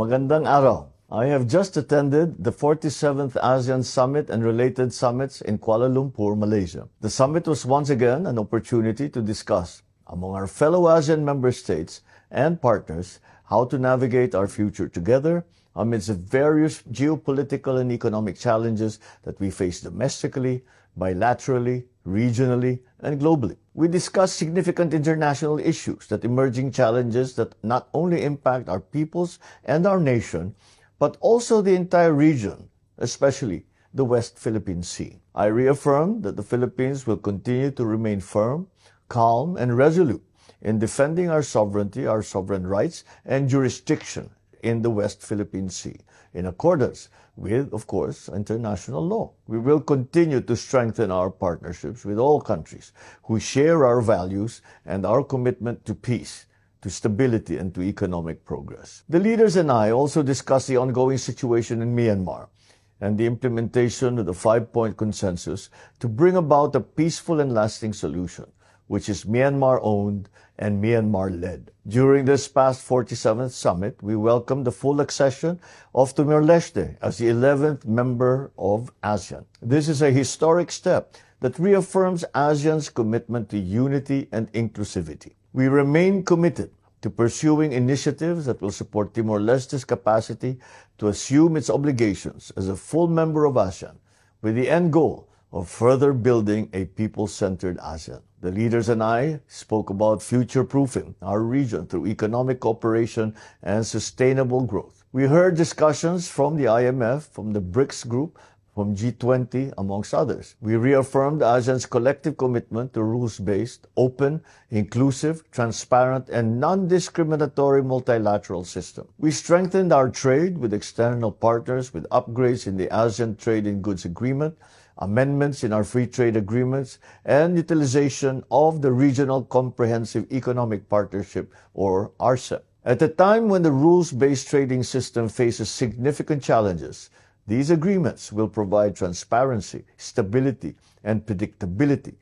Magandang araw. I have just attended the 47th ASEAN Summit and related summits in Kuala Lumpur, Malaysia. The summit was once again an opportunity to discuss among our fellow ASEAN member states and partners how to navigate our future together amidst the various geopolitical and economic challenges that we face domestically, bilaterally, regionally, and globally. We discussed significant international issues, that emerging challenges that not only impact our peoples and our nation, but also the entire region, especially the West Philippine Sea. I reaffirmed that the Philippines will continue to remain firm, calm, and resolute in defending our sovereignty, our sovereign rights, and jurisdiction in the West Philippine Sea, in accordance with, of course, international law. We will continue to strengthen our partnerships with all countries who share our values and our commitment to peace, to stability, and to economic progress. The leaders and I also discussed the ongoing situation in Myanmar and the implementation of the 5-point consensus to bring about a peaceful and lasting solution, which is Myanmar-owned and Myanmar-led. During this past 47th summit, we welcomed the full accession of Timor-Leste as the 11th member of ASEAN. This is a historic step that reaffirms ASEAN's commitment to unity and inclusivity. We remain committed to pursuing initiatives that will support Timor-Leste's capacity to assume its obligations as a full member of ASEAN, with the end goal of further building a people-centered ASEAN. The leaders and I spoke about future-proofing our region through economic cooperation and sustainable growth. We heard discussions from the IMF, from the BRICS group, from G20, amongst others. We reaffirmed ASEAN's collective commitment to rules-based, open, inclusive, transparent, and non-discriminatory multilateral system. We strengthened our trade with external partners with upgrades in the ASEAN Trade in Goods Agreement, amendments in our free trade agreements, and utilization of the Regional Comprehensive Economic Partnership, or RCEP. At a time when the rules-based trading system faces significant challenges, these agreements will provide transparency, stability, and predictability,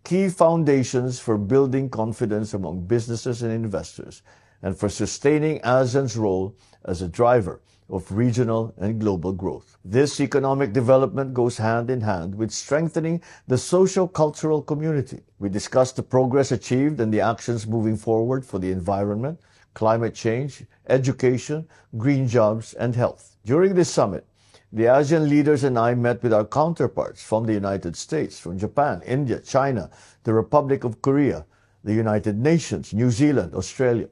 key foundations for building confidence among businesses and investors, and for sustaining ASEAN's role as a driver of regional and global growth. This economic development goes hand in hand with strengthening the socio-cultural community. We discussed the progress achieved and the actions moving forward for the environment, climate change, education, green jobs, and health. During this summit, the ASEAN leaders and I met with our counterparts from the United States, from Japan, India, China, the Republic of Korea, the United Nations, New Zealand, Australia.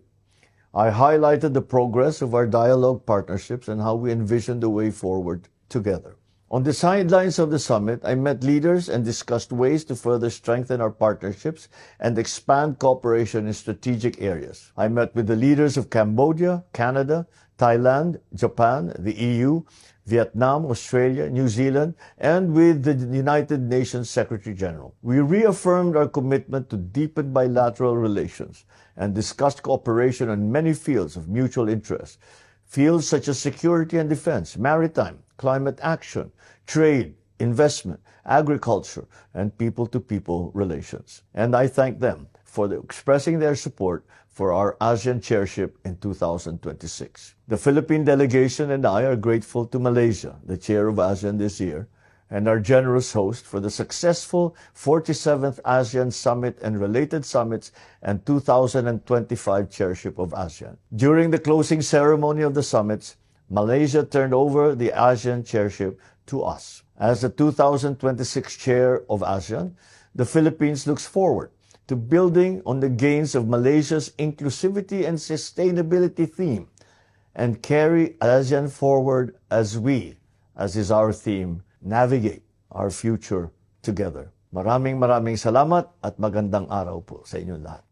I highlighted the progress of our dialogue partnerships and how we envision the way forward together. On the sidelines of the summit, I met leaders and discussed ways to further strengthen our partnerships and expand cooperation in strategic areas. I met with the leaders of Cambodia, Canada, Thailand, Japan, the EU, Vietnam, Australia, New Zealand, and with the United Nations Secretary General. We reaffirmed our commitment to deepen bilateral relations and discussed cooperation on many fields of mutual interest, fields such as security and defense, maritime, climate action, trade, investment, agriculture, and people-to-people relations. And I thank them for expressing their support for our ASEAN chairship in 2026. The Philippine delegation and I are grateful to Malaysia, the chair of ASEAN this year, and our generous host for the successful 47th ASEAN Summit and related summits and 2025 chairship of ASEAN. During the closing ceremony of the summits, Malaysia turned over the ASEAN chairship to us. As the 2026 chair of ASEAN, the Philippines looks forward to building on the gains of Malaysia's inclusivity and sustainability theme and carry ASEAN forward as we, as is our theme, navigate our future together. Maraming salamat at magandang araw po sa inyong lahat.